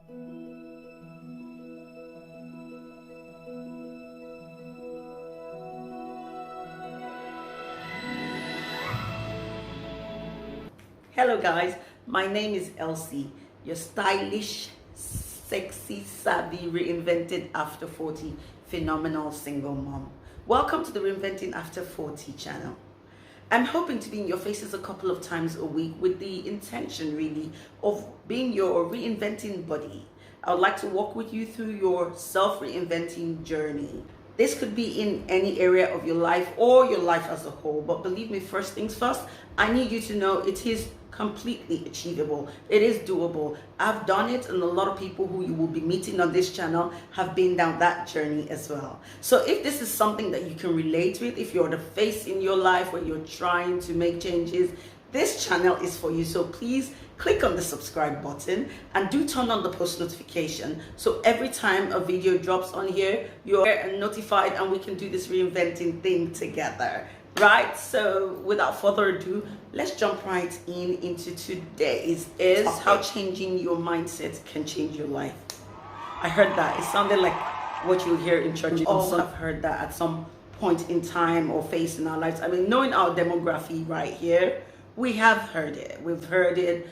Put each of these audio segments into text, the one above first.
Hello guys, my name is Elsie, your stylish, sexy, savvy, reinvented after 40 phenomenal single mom. Welcome to the Reinventing After 40 channel. I'm hoping to be in your faces a couple of times a week with the intention really of being your reinventing buddy. I would like to walk with you through your self-reinventing journey. This could be in any area of your life or your life as a whole, but believe me, first things first, I need you to know it is completely achievable. It is doable. I've done it, and a lot of people who you will be meeting on this channel have been down that journey as well. So if this is something that you can relate with, if you're the face in your life where you're trying to make changes, this channel is for you. So please click on the subscribe button and do turn on the post notification, so every time a video drops on here, you're notified and we can do this reinventing thing together. Right, so without further ado, let's jump right into today's is how changing your mindset can change your life. I heard that. It sounded like what you hear in church. Also, I've heard that at some point in time or phase in our lives. I mean, knowing our demography right here, we have heard it. We've heard it.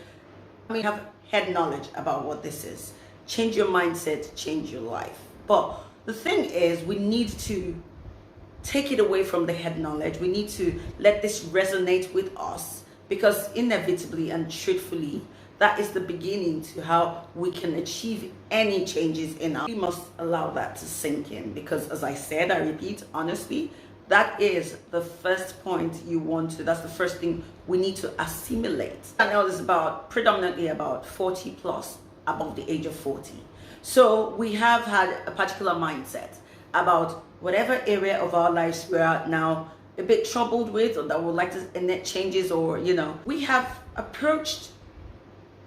We have head knowledge about what this is. Change your mindset, change your life. But the thing is, we need to take it away from the head knowledge. We need to let this resonate with us, because inevitably and truthfully, that is the beginning to how we can achieve any changes in our life. We must allow that to sink in, because as I said, I repeat, honestly, that is the first point you want to, that's the first thing we need to assimilate. I know this is predominantly about 40 plus, above the age of 40. So we have had a particular mindset about whatever area of our lives we are now a bit troubled with, or that would like to enact changes, or we have approached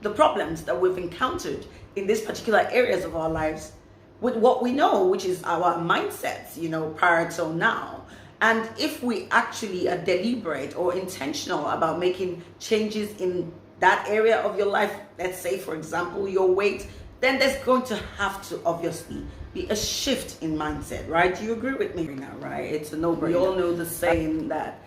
the problems that we've encountered in these particular areas of our lives with what we know, which is our mindsets, prior to now. And if we actually are deliberate or intentional about making changes in that area of your life, let's say, for example, your weight, then there's going to have to obviously be a shift in mindset, right? Do you agree with me now, right? It's a no-brainer. We all know the saying that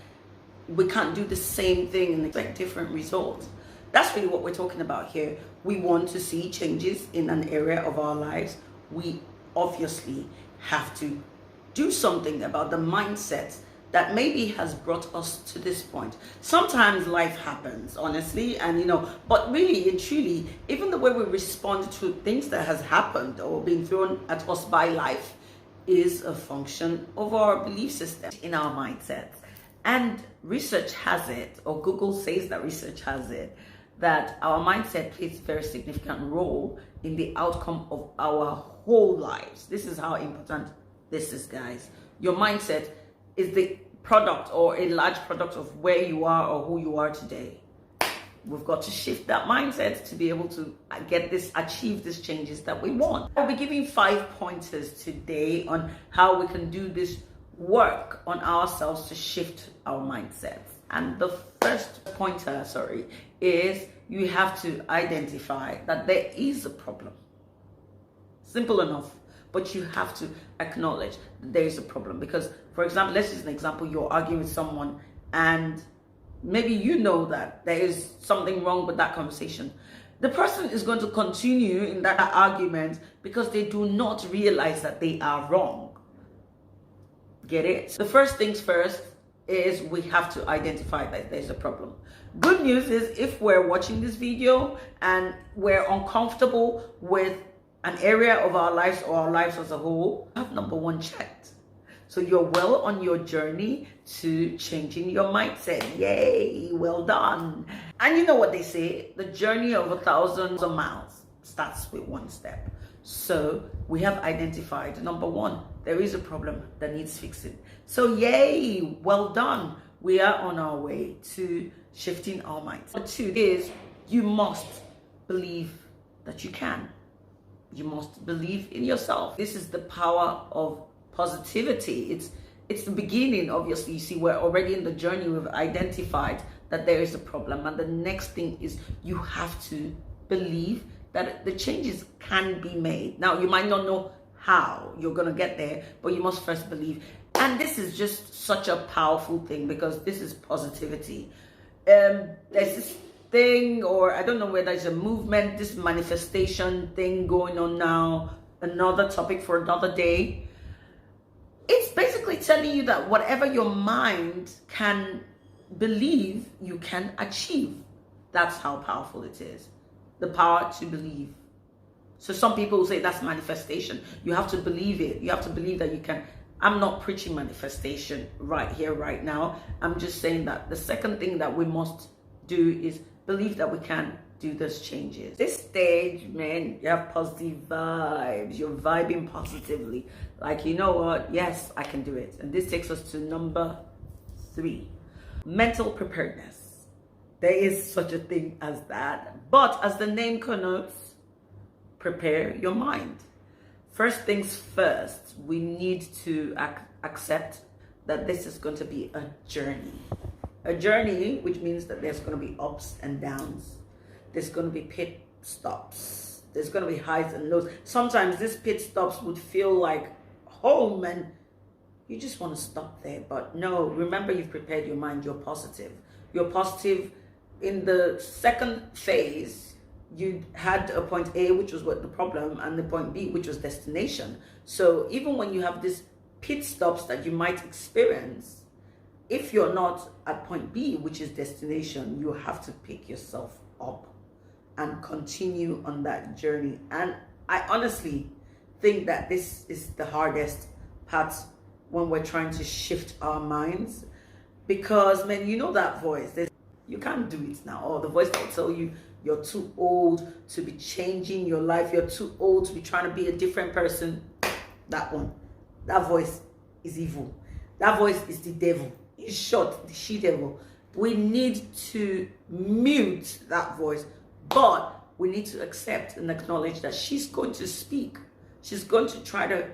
we can't do the same thing and expect different results. That's really what we're talking about here. We want to see changes in an area of our lives. We obviously have to do something about the mindset that maybe has brought us to this point. Sometimes life happens, honestly, and but really and truly, even the way we respond to things that has happened or been thrown at us by life is a function of our belief system in our mindsets. And research has it, or Google says that research has it, that our mindset plays a very significant role in the outcome of our whole lives. This is how important this is, guys. Your mindset is the product, or a large product, of where you are or who you are today. We've got to shift that mindset to be able to achieve these changes that we want. I'll be giving 5 pointers today on how we can do this work on ourselves to shift our mindsets. And the first pointer, is you have to identify that there is a problem. Simple enough. But you have to acknowledge that there is a problem. Because, for example, let's use an example. You're arguing with someone, and maybe you know that there is something wrong with that conversation. The person is going to continue in that argument because they do not realize that they are wrong. Get it? The first things first is we have to identify that there's a problem. Good news is, if we're watching this video and we're uncomfortable with an area of our lives or our lives as a whole, have number one checked. So you're well on your journey to changing your mindset. Yay, well done. And you know what they say, the journey of 1,000 miles starts with one step. So we have identified, number one, there is a problem that needs fixing. So yay, well done. We are on our way to shifting our mindset. Number two is, you must believe that you can. You must believe in yourself. This is the power of positivity. It's the beginning. Obviously, you see, we're already in the journey. We've identified that there is a problem, and the next thing is you have to believe that the changes can be made. Now, you might not know how you're going to get there, but you must first believe. And this is just such a powerful thing because this is positivity. There's this thing, or I don't know whether it's a movement, this manifestation thing going on now, another topic for another day. It's basically telling you that whatever your mind can believe, you can achieve. That's how powerful it is. The power to believe. So some people say that's manifestation. You have to believe it. You have to believe that you can. I'm not preaching manifestation right here, right now. I'm just saying that the second thing that we must do is believe that we can do those changes. This stage, man, you have positive vibes. You're vibing positively. Like, you know what? Yes, I can do it. And this takes us to number 3, mental preparedness. There is such a thing as that. But as the name connotes, prepare your mind. First things first, we need to accept that this is going to be a journey. A journey, which means that there's going to be ups and downs. There's going to be pit stops. There's going to be highs and lows. Sometimes these pit stops would feel like home and you just want to stop there. But no, remember, you've prepared your mind. You're positive. You're positive. In the second phase, you had a point A, which was what the problem, and the point B, which was destination. So even when you have these pit stops that you might experience, if you're not at point B, which is destination, you have to pick yourself up and continue on that journey. And I honestly think that this is the hardest part when we're trying to shift our minds, because, man, you know that voice. You can't do it now. Or the voice that will tell you you're too old to be changing your life. You're too old to be trying to be a different person. That one. That voice is evil. That voice is the devil. In short, the she-devil. We need to mute that voice. But we need to accept and acknowledge that she's going to speak. She's going to try to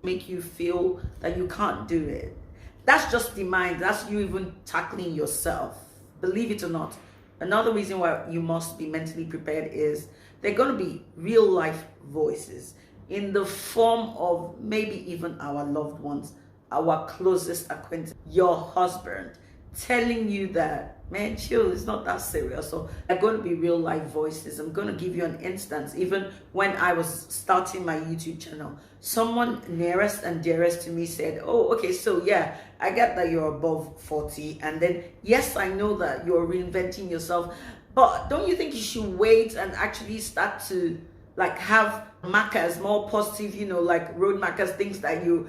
make you feel that you can't do it. That's just the mind. That's you even tackling yourself. Believe it or not. Another reason why you must be mentally prepared is they're going to be real life voices in the form of maybe even our loved ones, our closest acquaintance, your husband, telling you that, man, chill, it's not that serious. So they're going to be real life voices. I'm going to give you an instance. Even when I was starting my YouTube channel, someone nearest and dearest to me said, oh, okay, so yeah, I get that you're above 40. And then, yes, I know that you're reinventing yourself. But don't you think you should wait and actually start to like have markers, more positive, you know, like road markers, things that you...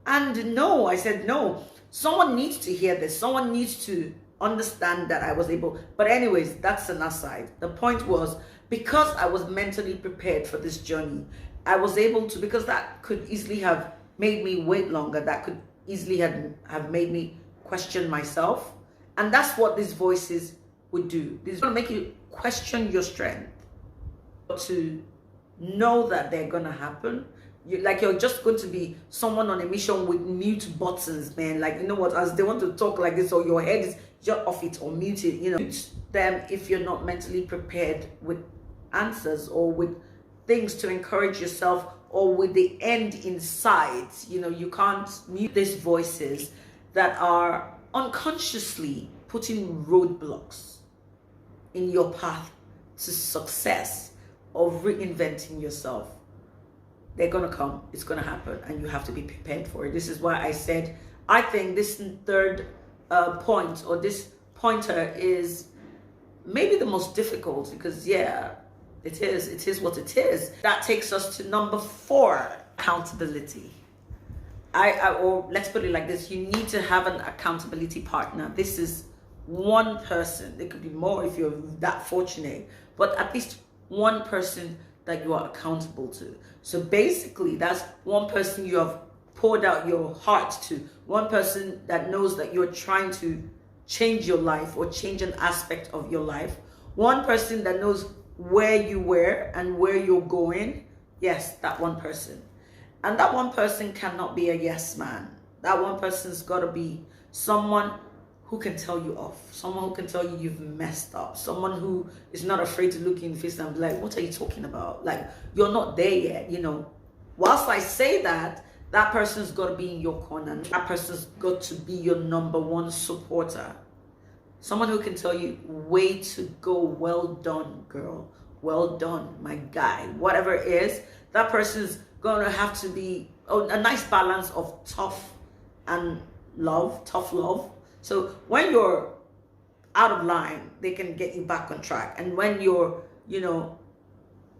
And no, I said, no, someone needs to hear this. Someone needs to understand that I was able. But anyways, that's an aside. The point was, because I was mentally prepared for this journey, I was able to, because that could easily have made me wait longer. That could easily have made me question myself. And that's what these voices would do. These going to make you question your strength, to know that they're going to happen. You're just going to be someone on a mission with mute buttons, man. Like, you know what, as they want to talk like this, or your head is just off it or muted, you know. Mute them if you're not mentally prepared with answers or with things to encourage yourself, or with the end in sight. You know, you can't mute these voices that are unconsciously putting roadblocks in your path to success of reinventing yourself. They're going to come. It's going to happen. And you have to be prepared for it. This is why I said, I think this third point, or this pointer, is maybe the most difficult, because, yeah, it is. It is what it is. That takes us to number 4, accountability. Or let's put it like this. You need to have an accountability partner. This is one person. There could be more if you're that fortunate. But at least one person that you are accountable to. So basically, that's one person you have poured out your heart to, one person that knows that you're trying to change your life or change an aspect of your life, one person that knows where you were and where you're going. Yes, that one person. And that one person cannot be a yes man. That one person's got to be someone who can tell you off, someone who can tell you you've messed up, someone who is not afraid to look you in the face and be like, what are you talking about? Like, you're not there yet, you know. Whilst I say that, that person's got to be in your corner. That person's got to be your number one supporter. Someone who can tell you, way to go, well done, girl. Well done, my guy. Whatever it is, that person's going to have to be a nice balance of tough and love, tough love. So when you're out of line, they can get you back on track. And when you're, you know,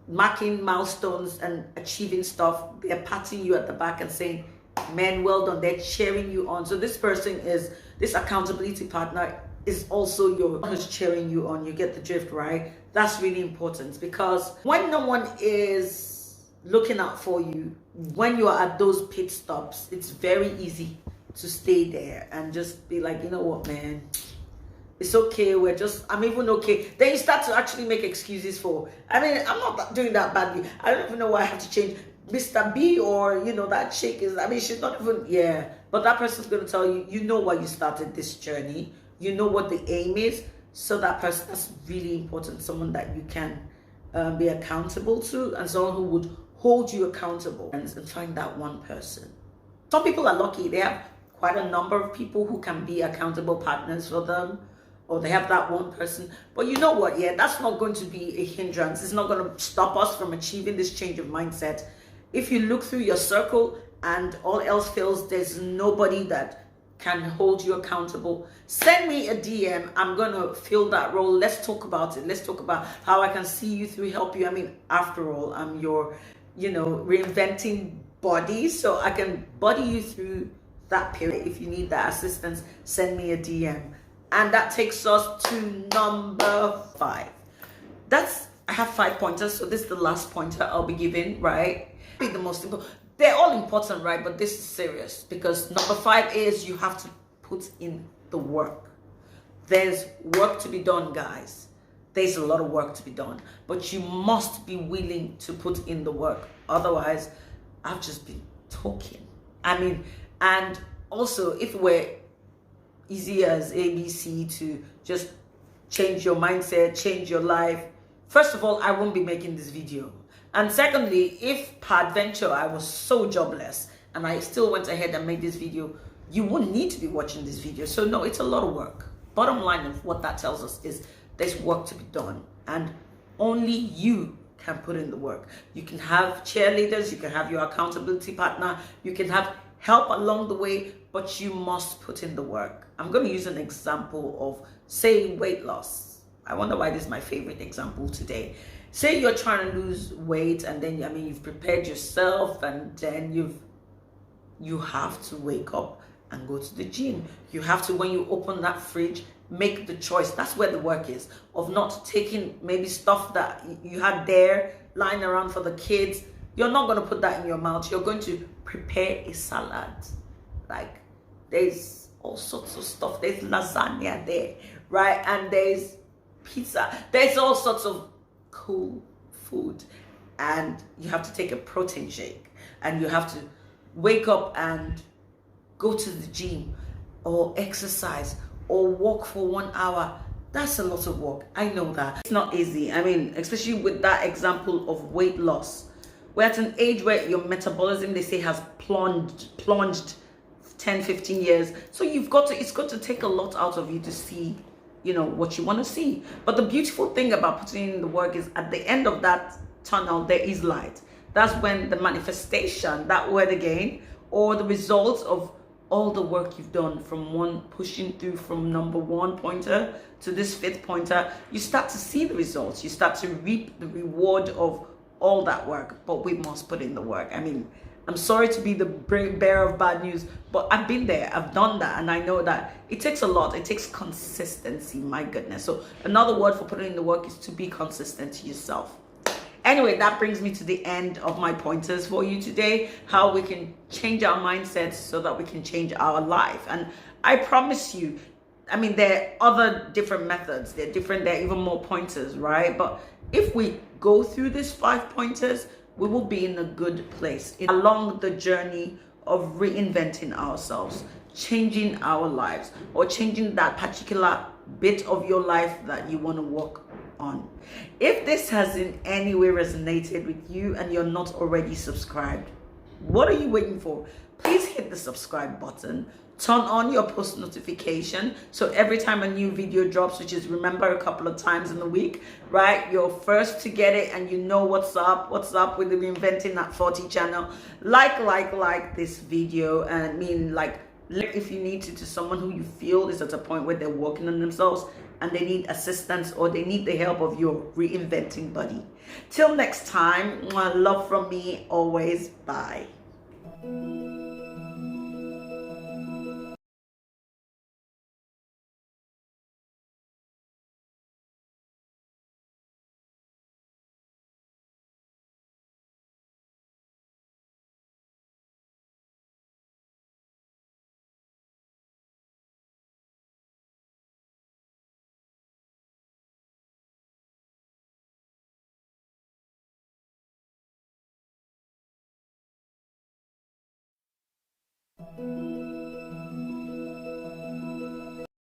marking milestones and achieving stuff, they're patting you at the back and saying, man, well done. They're cheering you on. So this person is, this accountability partner is also your who's cheering you on. You get the drift, right? That's really important, because when no one is looking out for you, when you are at those pit stops, it's very easy to stay there and just be like, you know what, man, it's okay, I'm even okay. Then you start to actually make excuses for, I mean, I'm not doing that badly. I don't even know why I have to change Mr. B, or, you know, that chick is, I mean, she's not even, yeah. But that person's going to tell you, you know why you started this journey. You know what the aim is. So that person, that's really important. Someone that you can be accountable to, and someone who would hold you accountable, and find that one person. Some people are lucky. They have quite a number of people who can be accountable partners for them, or they have that one person. But you know what? Yeah, that's not going to be a hindrance. It's not going to stop us from achieving this change of mindset. If you look through your circle and all else fails, there's nobody that can hold you accountable, send me a DM. I'm going to fill that role. Let's talk about it. Let's talk about how I can see you through, help you. I mean, after all, I'm your, you know, reinventing body. So I can body you through that period. If you need that assistance, send me a DM. And that takes us to number 5. I have 5 pointers. So this is the last pointer I'll be giving, right? Be the most important. They're all important, right? But this is serious, because number 5 is you have to put in the work. There's work to be done, guys. There's a lot of work to be done, but you must be willing to put in the work. Otherwise, I've just been talking. I mean, and also, if we're easy as ABC to just change your mindset, change your life, first of all, I won't be making this video. And secondly, if peradventure I was so jobless and I still went ahead and made this video, you wouldn't need to be watching this video. So no, it's a lot of work. Bottom line of what that tells us is there's work to be done, and only you can put in the work. You can have cheerleaders, you can have your accountability partner, you can have help along the way, but you must put in the work. I'm going to use an example of, say, weight loss. I wonder why this is my favorite example today. Say you're trying to lose weight, and then, I mean, you've prepared yourself, and then you have to wake up and go to the gym. You have to, when you open that fridge, make the choice. That's where the work is, of not taking maybe stuff that you had there lying around for the kids. You're not going to put that in your mouth. You're going to prepare a salad. Like, there's all sorts of stuff. There's lasagna there, right? And there's pizza. There's all sorts of cool food. And you have to take a protein shake. And you have to wake up and go to the gym, or exercise, or walk for 1 hour. That's a lot of work. I know that. It's not easy. I mean, especially with that example of weight loss. We're at an age where your metabolism, they say, has plunged 10, 15 years. So it's got to take a lot out of you to see, you know, what you want to see. But the beautiful thing about putting in the work is, at the end of that tunnel, there is light. That's when the manifestation, that word again, or the results of all the work you've done, from pushing through from number 1 pointer to this 5th pointer, you start to see the results. You start to reap the reward of all that work. But we must put in the work. I mean, I'm sorry to be the bearer of bad news, but I've been there, I've done that, and I know that it takes a lot. It takes consistency, my goodness. So another word for putting in the work is to be consistent to yourself. Anyway, that brings me to the end of my pointers for you today, how we can change our mindsets so that we can change our life. And I promise you, I mean, there are other different methods. There are even more pointers, right? But if we go through these 5 pointers, we will be in a good place along the journey of reinventing ourselves, changing our lives or changing that particular bit of your life that you want to work on. If this has in any way resonated with you and you're not already subscribed, what are you waiting for? Please hit the subscribe button. Turn on your post notification so every time a new video drops, which is, remember, a couple of times in the week, right, you're first to get it and you know what's up with the Reinventing at 40 channel. Like this video, and I mean, like, if you need to someone who you feel is at a point where they're working on themselves and they need assistance or they need the help of your reinventing buddy. Till next time, love from me always. Bye.